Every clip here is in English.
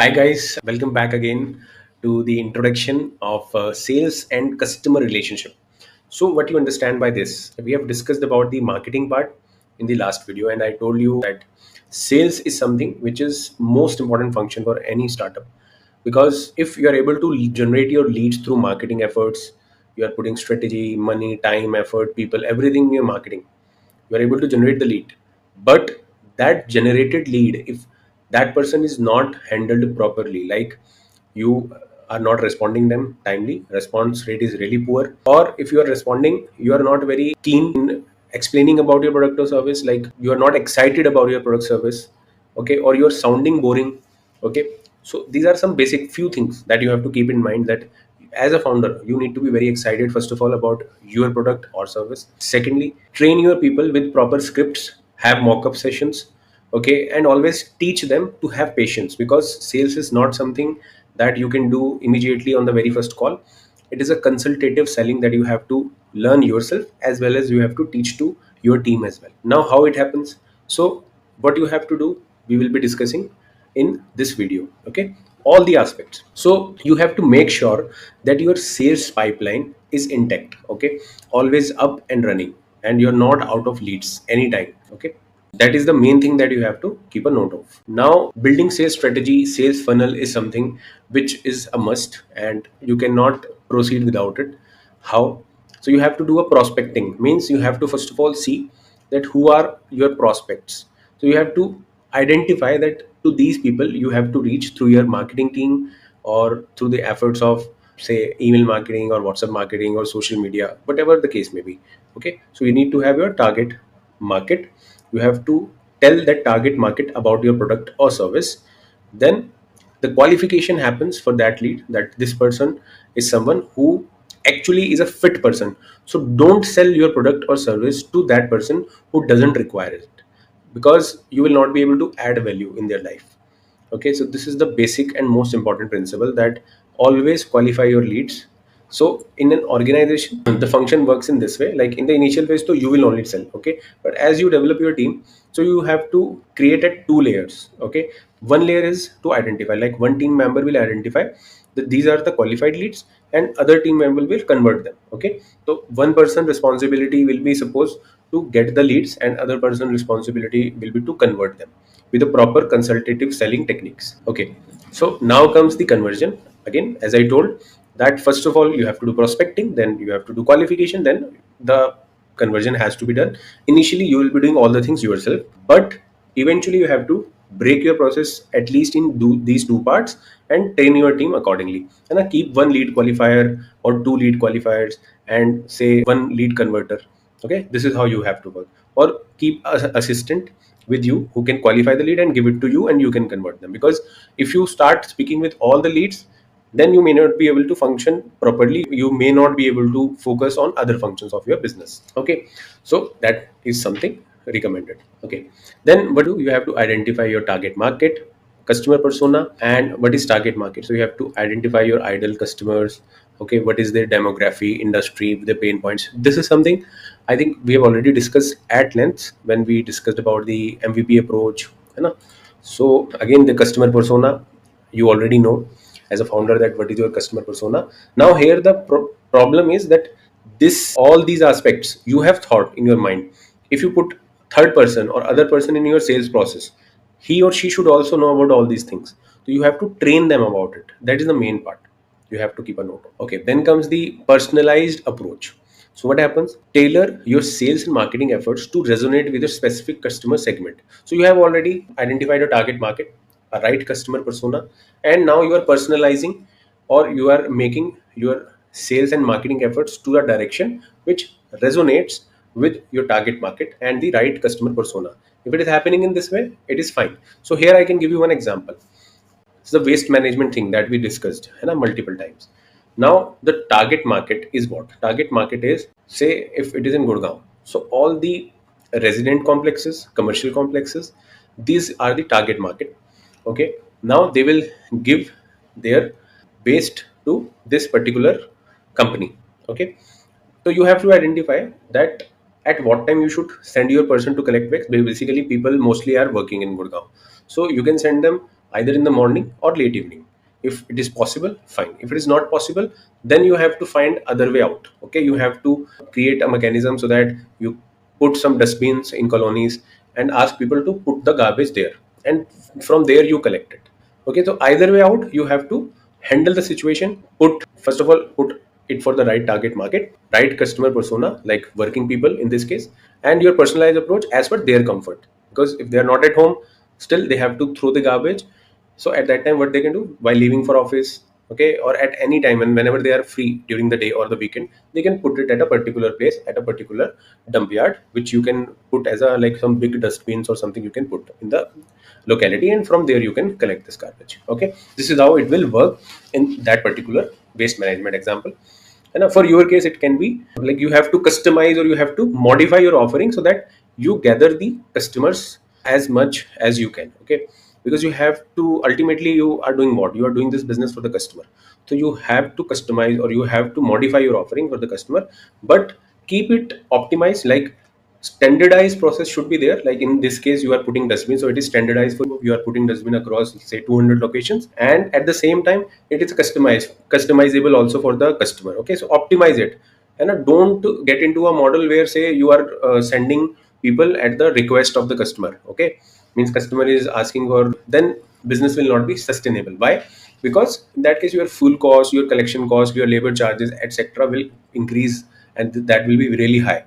Hi guys, welcome back again to the introduction of sales and customer relationship. So what you understand by this, we have discussed about the marketing part in the last video, and I told you that sales is something which is most important function for any startup, because if you are able to generate your leads through marketing efforts, you are putting strategy, money, time, effort, people, everything in your marketing, you are able to generate the lead. But that generated lead, if that person is not handled properly, like you are not responding them timely, response rate is really poor, or if you are responding, you are not very keen in explaining about your product or service, like you are not excited about your product service, okay, or you are sounding boring, okay. So these are some basic few things that you have to keep in mind, that as a founder you need to be very excited first of all about your product or service. Secondly, train your people with proper scripts, have mock-up sessions, okay, and always teach them to have patience, because sales is not something that you can do immediately on the very first call. It is a consultative selling that you have to learn yourself, as well as you have to teach to your team as well. Now how it happens, so what you have to do, we will be discussing in this video, okay, all the aspects. So you have to make sure that your sales pipeline is intact, okay, always up and running, and you're not out of leads anytime, okay. That is the main thing that you have to keep a note of. Now building sales strategy, sales funnel is something which is a must, and you cannot proceed without it. How? So you have to do a prospecting, means you have to first of all see that who are your prospects. So you have to identify that to these people you have to reach through your marketing team, or through the efforts of, say, email marketing or WhatsApp marketing or social media, whatever the case may be, okay. So you need to have your target market. You have to tell that target market about your product or service. Then the qualification happens for that lead, that this person is someone who actually is a fit person. So don't sell your product or service to that person who doesn't require it, because you will not be able to add value in their life, okay. So this is the basic and most important principle, that always qualify your leads. So in an organization the function works in this way, like in the initial phase, so you will only sell, okay, but as you develop your team, so you have to create at two layers, okay. One layer is to identify, like one team member will identify that these are the qualified leads, and other team member will convert them, okay. So one person responsibility will be supposed to get the leads, and other person responsibility will be to convert them with the proper consultative selling techniques, okay. So now comes the conversion. Again, as I told, that first of all you have to do prospecting, then you have to do qualification, then the conversion has to be done. Initially you will be doing all the things yourself, but eventually you have to break your process at least in these two parts, and train your team accordingly, and keep one lead qualifier or two lead qualifiers, and say one lead converter, okay. This is how you have to work, or keep a assistant with you who can qualify the lead and give it to you, and you can convert them, because if you start speaking with all the leads, then you may not be able to function properly, you may not be able to focus on other functions of your business, okay. So that is something recommended, okay. Then what do you have to identify your target market, customer persona. And what is target market? So you have to identify your ideal customers, okay, what is their demography, industry, the pain points. This is something I think we have already discussed at length when we discussed about the MVP approach, you know. So again, the customer persona, you already know as a founder that what is your customer persona. Now here the problem is that this all these aspects you have thought in your mind. If you put third person or other person in your sales process, he or she should also know about all these things. So you have to train them about it. That is the main part. You have to keep a note of. Okay, then comes the personalized approach. So what happens? Tailor your sales and marketing efforts to resonate with a specific customer segment. So you have already identified a target market, a right customer persona, and now you are personalizing, or you are making your sales and marketing efforts to a direction which resonates with your target market and the right customer persona. If it is happening in this way, it is fine. So here I can give you one example. It's the waste management thing that we discussed, multiple times. Now the target market is what? Target market is, say if it is in Gurgaon, so all the resident complexes, commercial complexes, these are the target market. Okay. Now they will give their waste to this particular company. Okay. So you have to identify that at what time you should send your person to collect waste. Basically, people mostly are working in Gurgaon, so you can send them either in the morning or late evening. If it is possible, fine. If it is not possible, then you have to find other way out. Okay, you have to create a mechanism so that you put some dustbins in colonies and ask people to put the garbage there, and from there you collect it. Okay, so either way out, you have to handle the situation. Put, first of all, put it for the right target market, right customer persona, like working people in this case, and your personalized approach as per their comfort. Because if they are not at home, still they have to throw the garbage. So at that time, what they can do while leaving for office, okay, or at any time and whenever they are free during the day or the weekend, they can put it at a particular place, at a particular dump yard, which you can put as a like some big dustbins or something you can put in the locality, and from there you can collect this garbage. Okay, this is how it will work in that particular waste management example. And for your case, it can be like you have to customize or you have to modify your offering so that you gather the customers as much as you can. Okay, because you have to, ultimately you are doing what, you are doing this business for the customer. So you have to customize or you have to modify your offering for the customer, but keep it optimized. Like standardized process should be there. Like in this case, you are putting dustbin, so it is standardized for you. You are putting dustbin across say 200 locations, and at the same time it is customizable also for the customer. Okay, so optimize it. And don't get into a model where say you are sending people at the request of the customer. Okay, means customer is asking for, then business will not be sustainable. Why? Because in that case your full cost, your collection cost, your labor charges, etc. will increase, and that will be really high.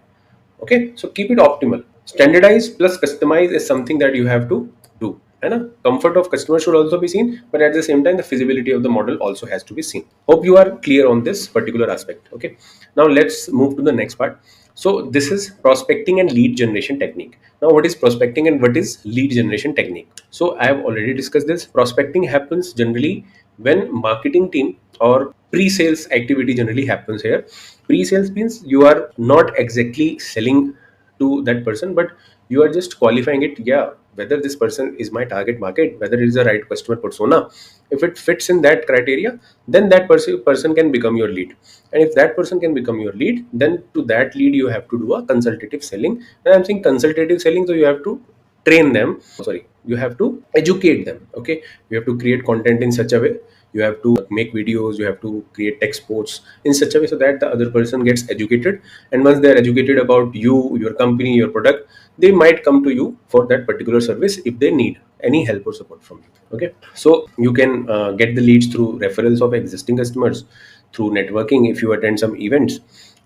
Okay, so keep it optimal. Standardize plus customize is something that you have to do, and comfort of customer should also be seen, but at the same time the feasibility of the model also has to be seen. Hope you are clear on this particular aspect. Okay, now let's move to the next part. So this is prospecting and lead generation technique. Now what is prospecting and what is lead generation technique? So I have already discussed this. Prospecting happens generally when marketing team or pre-sales activity generally happens here. Pre-sales means you are not exactly selling to that person, but you are just qualifying it. Yeah, whether this person is my target market, whether it is the right customer persona. If it fits in that criteria, then that person can become your lead. And if that person can become your lead, then to that lead you have to do a consultative selling. And I'm saying consultative selling, so you have to train them, sorry, you have to educate them. Okay, you have to create content in such a way, you have to make videos, you have to create text posts in such a way so that the other person gets educated. And once they are educated about you, your company, your product, they might come to you for that particular service if they need any help or support from you. Okay, so you can get the leads through referrals of existing customers, through networking if you attend some events,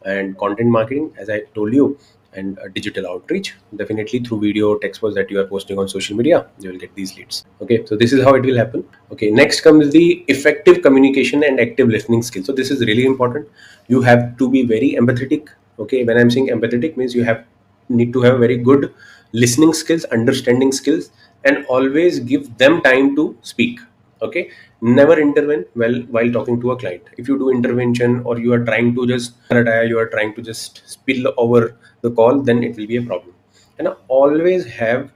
and content marketing as I told you, and digital outreach, definitely through video text posts that you are posting on social media, you will get these leads. Okay, so this is how it will happen. Okay, next comes the effective communication and active listening skill. So this is really important. You have to be very empathetic. Okay, when I'm saying empathetic means you have need to have very good listening skills, understanding skills, and always give them time to speak. Okay, never intervene while talking to a client. If you do intervention or you are trying to just retire, you are trying to just spill over the call, then it will be a problem. And always have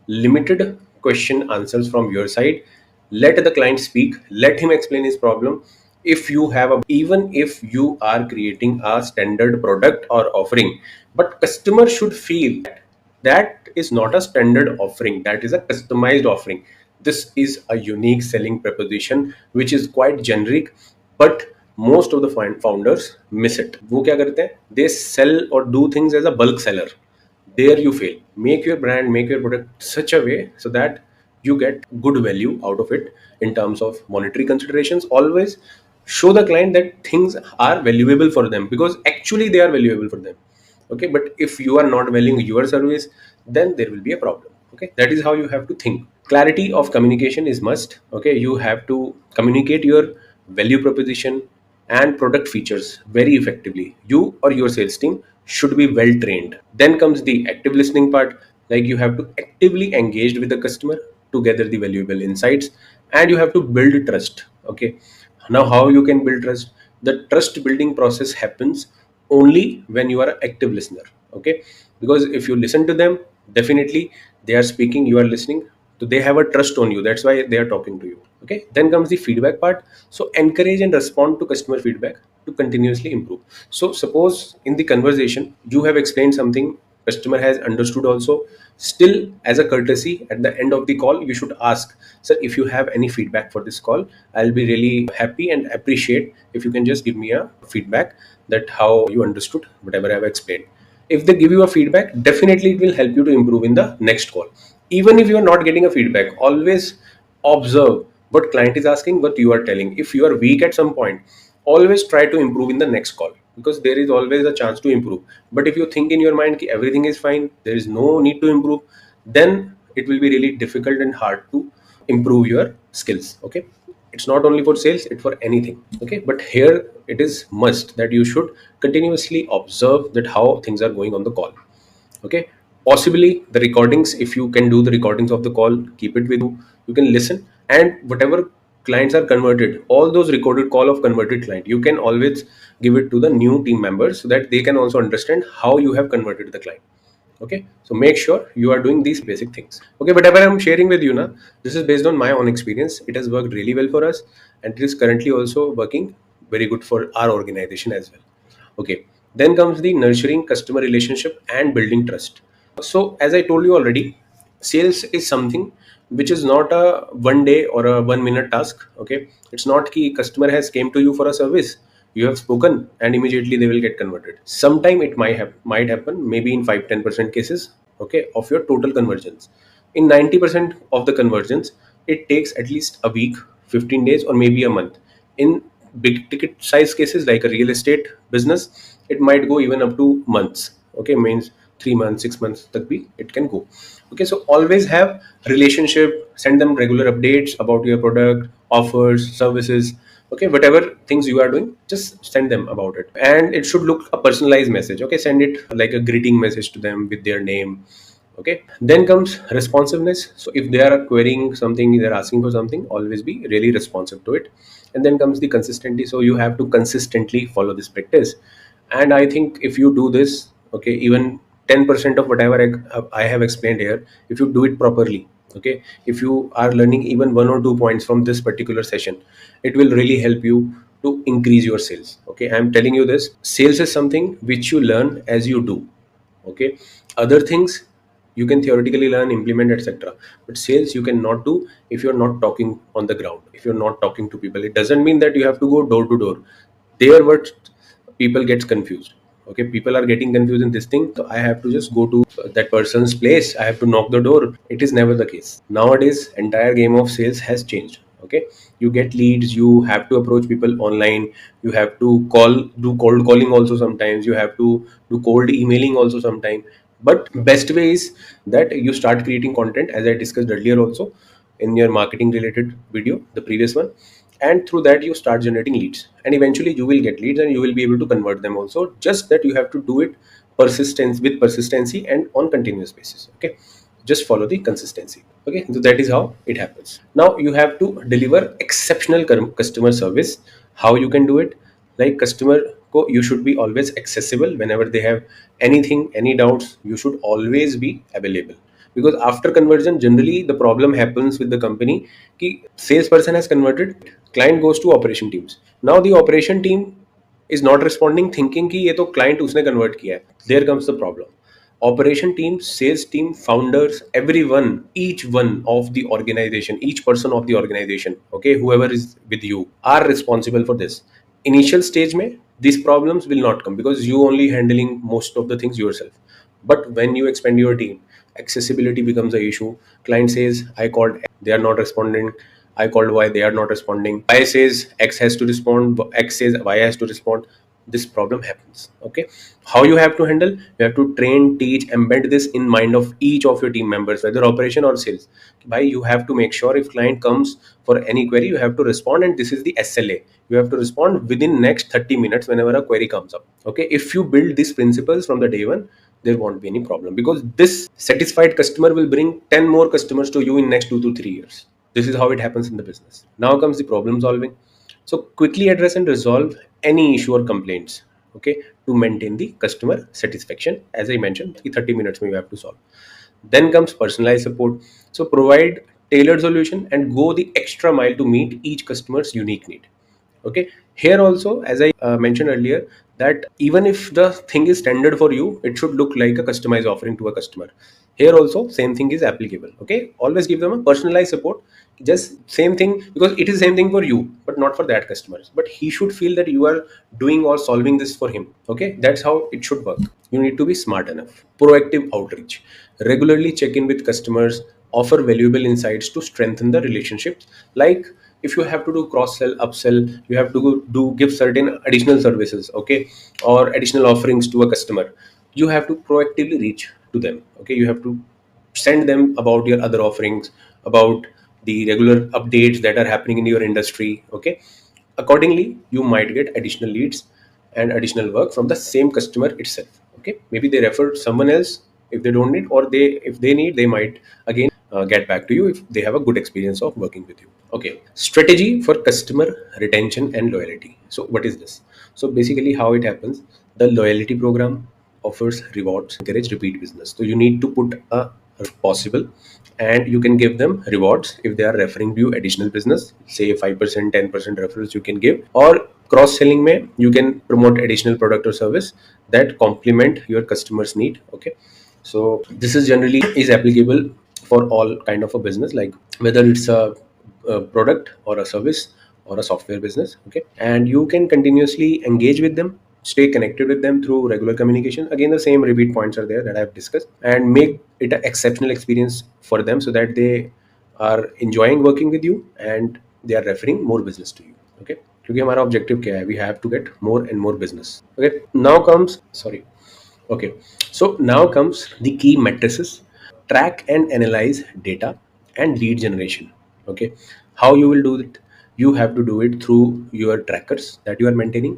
limited question answers from your side. Let the client speak, let him explain his problem. If you have a, even if you are creating a standard product or offering, but customer should feel that is not a standard offering, that is a customized offering. This is a unique selling proposition which is quite generic, but most of the founders miss it. वो क्या करते हैं, they sell or do things as a bulk seller. There you fail. Make your brand, make your product such a way so that you get good value out of it in terms of monetary considerations. Always show the client that things are valuable for them, because actually they are valuable for them. Okay, but if you are not valuing your service, then there will be a problem. Okay, that is how you have to think. Clarity of communication is must. Okay, you have to communicate your value proposition and product features very effectively. You or your sales team should be well trained. Then comes the active listening part. Like you have to actively engage with the customer to gather the valuable insights, and you have to build trust. Okay, now how you can build trust? The trust building process happens only when you are an active listener. Okay, because if you listen to them, definitely they are speaking, you are listening, so they have a trust on you, that's why they are talking to you. Okay, then comes the feedback part. So encourage and respond to customer feedback to continuously improve. So suppose in the conversation you have explained something customer has understood also, still as a courtesy at the end of the call you should ask, sir, if you have any feedback for this call, I'll be really happy and appreciate if you can just give me a feedback that how you understood whatever I've explained. If they give you a feedback, definitely it will help you to improve in the next call. Even if you are not getting a feedback, always observe what client is asking, what you are telling. If you are weak at some point, always try to improve in the next call, because there is always a chance to improve. But if you think in your mind ki everything is fine, there is no need to improve, then it will be really difficult and hard to improve your skills. Okay, it's not only for sales, it's for anything. Okay, but here it is must that you should continuously observe that how things are going on the call. Okay, possibly the recordings, if you can do the recordings of the call, keep it with you, you can listen. And whatever clients are converted, all those recorded call of converted client, you can always give it to the new team members so that they can also understand how you have converted the client. Okay, so make sure you are doing these basic things. Okay, whatever I'm sharing with you now, this is based on my own experience. It has worked really well for us, and it is currently also working very good for our organization as well. Okay, then comes the nurturing customer relationship and building trust. So as I told you already, sales is something which is not a one day or a 1 minute task. Okay, it's not key customer has came to you for a service, you have spoken and immediately they will get converted. Sometime it might happen, maybe in 5-10% cases, okay, of your total conversions. In 90% of the conversions, it takes at least a week, 15 days, or maybe a month. In big ticket size cases like a real estate business, it might go even up to months. Okay, means 3 months, 6 months tak bhi it can go. Okay, so always have relationship, send them regular updates about your product, offers, services. Okay, whatever things you are doing, just send them about it, and it should look a personalized message. Okay, send it like a greeting message to them with their name. Okay, then comes responsiveness. So if they are querying something, they're asking for something, always be really responsive to it. And then comes the consistency. So you have to consistently follow this practice. And I think if you do this, okay, even 10% of whatever I have explained here, if you do it properly, okay, if you are learning even 1 or 2 points from this particular session, it will really help you to increase your sales. Okay, I'm telling you this, sales is something which you learn as you do. Okay, other things you can theoretically learn, implement, etc., but sales you cannot do if you're not talking on the ground, if you're not talking to people. It doesn't mean that you have to go door to door. There what people gets confused. Okay, people are getting confused in this thing, so I have to just go to that person's place, I have to knock the door. It is never the case. Nowadays entire game of sales has changed. Okay, you get leads, you have to approach people online, you have to do cold calling also, sometimes you have to do cold emailing also sometimes. But best way is that you start creating content, as I discussed earlier also in your marketing related video, the previous one, and through that you start generating leads, and eventually you will get leads and you will be able to convert them also. Just that you have to do it persistence with persistency and on continuous basis. Okay, just follow the consistency. Okay, so that is how it happens. Now you have to deliver exceptional customer service. How you can do it? Like customer ko you should be always accessible. Whenever they have anything, any doubts, you should always be available. Because after conversion, generally the problem happens with the company ki salesperson has converted, client goes to operation teams. Now the operation team is not responding, thinking कि ये तो client उसने convert किया है. There comes the problem. Operation team, sales team, founders, everyone, each one of the organization, each person of the organization, okay, whoever is with you, are responsible for this. Initial stage mein these problems will not come because you only handling most of the things yourself. But when you expand your team, accessibility becomes a issue. Client says I called, they are not responding. I called Y, they are not responding. Y says X has to respond, X says Y has to respond. This problem happens. Okay, how you have to handle? You have to train, teach, embed this in mind of each of your team members, whether operation or sales. By you have to make sure if client comes for any query, you have to respond, and this is the SLA. You have to respond within next 30 minutes whenever a query comes up. Okay, if you build these principles from the day one, there won't be any problem, because this satisfied customer will bring 10 more customers to you in next 2 to 3 years. This is how it happens in the business. Now comes the problem solving. So quickly address and resolve any issue or complaints, okay, to maintain the customer satisfaction. As I mentioned, 30 minutes you have to solve. Then comes personalized support. So provide tailored solution and go the extra mile to meet each customer's unique need. Okay, here also, as I mentioned earlier, that even if the thing is standard for you, it should look like a customized offering to a customer. Here also same thing is applicable. Okay, always give them a personalized support. Just same thing, because it is same thing for you but not for that customer, but he should feel that you are doing or solving this for him. Okay, that's how it should work. You need to be smart enough. Proactive outreach, regularly check in with customers, offer valuable insights to strengthen the relationships. Like, if you have to do cross sell, upsell, you have to do give certain additional services, okay, or additional offerings to a customer, you have to proactively reach to them. Okay, you have to send them about your other offerings, about the regular updates that are happening in your industry. Okay, accordingly you might get additional leads and additional work from the same customer itself. Okay, maybe they refer someone else if they don't need, or they, if they need, they might again get back to you if they have a good experience of working with you. Okay, strategy for customer retention and loyalty. So what is this? So basically how it happens, the loyalty program offers rewards, encourage repeat business. So you need to put a, if possible, and you can give them rewards if they are referring to you additional business, say 5%, 10% referrals you can give, or cross selling may you can promote additional product or service that complement your customers need. Okay, so this is generally is applicable for all kind of a business, like whether it's a product or a service or a software business. Okay, and you can continuously engage with them, stay connected with them through regular communication. Again, the same repeat points are there that I've discussed, and make it an exceptional experience for them so that they are enjoying working with you and they are referring more business to you. Okay, क्योंकि हमारा objective क्या है, we have to get more and more business. Okay, now comes, sorry. Okay, so now comes the key matrices: track and analyze data and lead generation. Okay, how you will do it? You have to do it through your trackers that you are maintaining.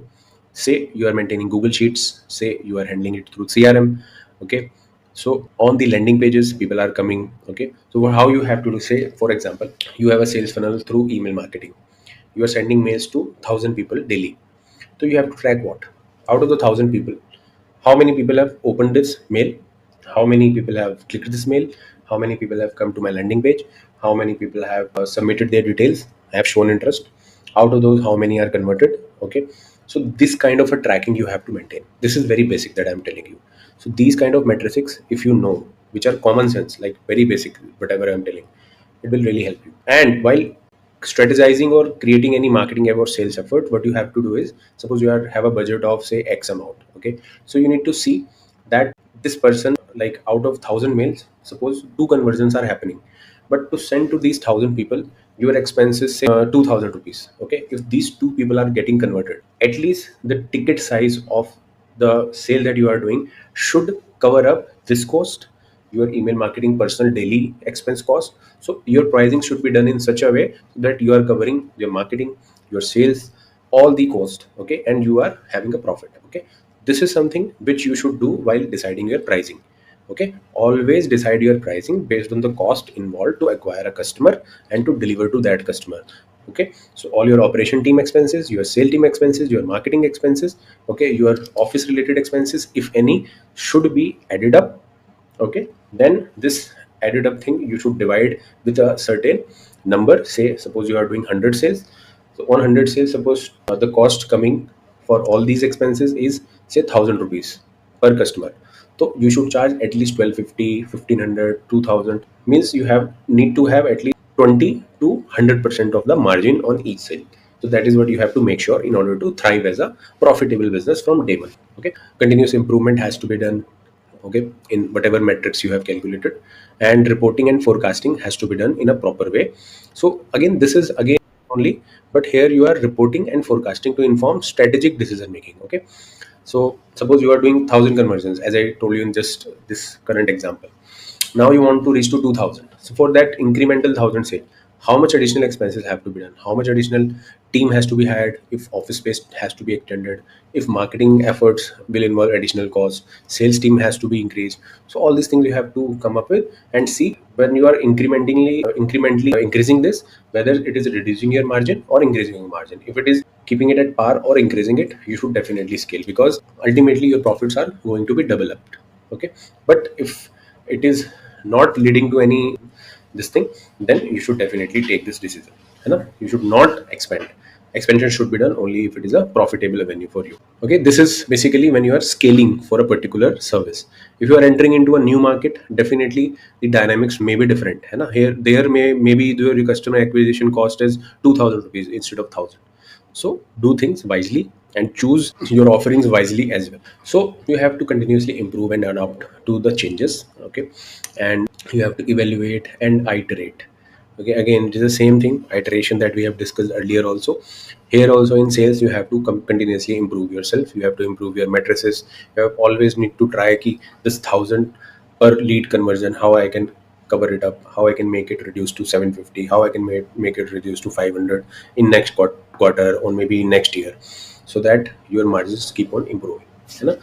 Say you are maintaining Google Sheets, say you are handling it through CRM. Okay, so on the landing pages people are coming. Okay, so how you have to do, say for example you have a sales funnel through email marketing, you are sending mails to 1,000 people daily. So you have to track what, out of the 1,000 people, how many people have opened this mail, how many people have clicked this mail, how many people have come to my landing page, how many people have submitted their details, have shown interest, out of those how many are converted. Okay, so this kind of a tracking you have to maintain. This is very basic that I'm telling you. So these kind of metrics, if you know, which are common sense, like very basic, whatever I'm telling, it will really help you. And while strategizing or creating any marketing or sales effort, what you have to do is, suppose you have a budget of say X amount. Okay, so you need to see that this person, like out of 1,000 mails, suppose two conversions are happening, but to send to these 1,000 people your expenses say 2,000 rupees. Okay, if these two people are getting converted, at least the ticket size of the sale that you are doing should cover up this cost, your email marketing personal daily expense cost. So your pricing should be done in such a way that you are covering your marketing, your sales, all the cost. Okay, and you are having a profit. Okay, this is something which you should do while deciding your pricing. Okay, always decide your pricing based on the cost involved to acquire a customer and to deliver to that customer. Okay, so all your operation team expenses, your sale team expenses, your marketing expenses, okay, your office related expenses, if any, should be added up. Okay, then this added up thing you should divide with a certain number. Say suppose you are doing 100 sales, so 100 sales, suppose the cost coming for all these expenses is say 1,000 rupees per customer. So you should charge at least 1250, 1,500, 2,000. Means you have need to have at least 20 to 100% of the margin on each sale. So that is what you have to make sure in order to thrive as a profitable business from day one. Okay, continuous improvement has to be done. Okay, in whatever metrics you have calculated, and reporting and forecasting has to be done in a proper way. So again, this is again only, but here you are reporting and forecasting to inform strategic decision making. Okay, so suppose you are doing 1,000 conversions, as I told you in just this current example. Now you want to reach to 2,000. So for that incremental 1,000 say, how much additional expenses have to be done, how much additional team has to be hired, if office space has to be extended, if marketing efforts will involve additional cost, sales team has to be increased. So all these things you have to come up with and see when you are incrementally increasing this, whether it is reducing your margin or increasing your margin. If it is keeping it at par or increasing it, you should definitely scale, because ultimately your profits are going to be double up. Okay, but if it is not leading to any this thing, then you should definitely take this decision. You know, you should not expand. Expansion should be done only if it is a profitable avenue for you. Okay, this is basically when you are scaling for a particular service. If you are entering into a new market, definitely the dynamics may be different, है ना? Here there maybe your customer acquisition cost is 2000 rupees instead of 1000. So do things wisely and choose your offerings wisely as well. So you have to continuously improve and adapt to the changes. Okay, and you have to evaluate and iterate. Okay, again it is the same thing, iteration, that we have discussed earlier also. Here also in sales, you have to continuously improve yourself. You have to improve your matrices. You have always need to try ki this 1000 per lead conversion, how I can cover it up, how I can make it reduce to 750, how I can make it reduce to 500 in next quarter or maybe next year, so that your margins keep on improving, है ना?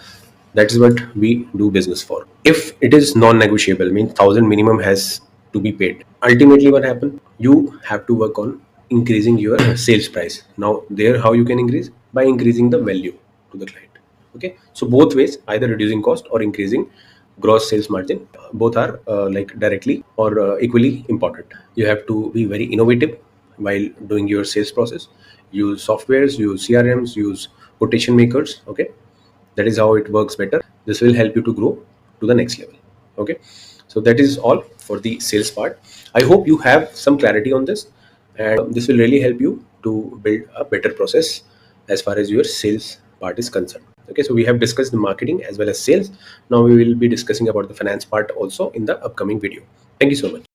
That is what we do business for. If it is non-negotiable, means 1000 minimum has to be paid. Ultimately what happen, you have to work on increasing your sales price. Now there, how you can increase? By increasing the value to the client. Okay, so both ways, either reducing cost or increasing gross sales margin, both are like directly or equally important. You have to be very innovative while doing your sales process. Use softwares, use crms, use quotation makers. Okay, that is how it works better. This will help you to grow to the next level. Okay, so that is all for the sales part. I hope you have some clarity on this, and this will really help you to build a better process as far as your sales part is concerned. Okay, so we have discussed the marketing as well as sales. Now we will be discussing about the finance part also in the upcoming video. Thank you so much.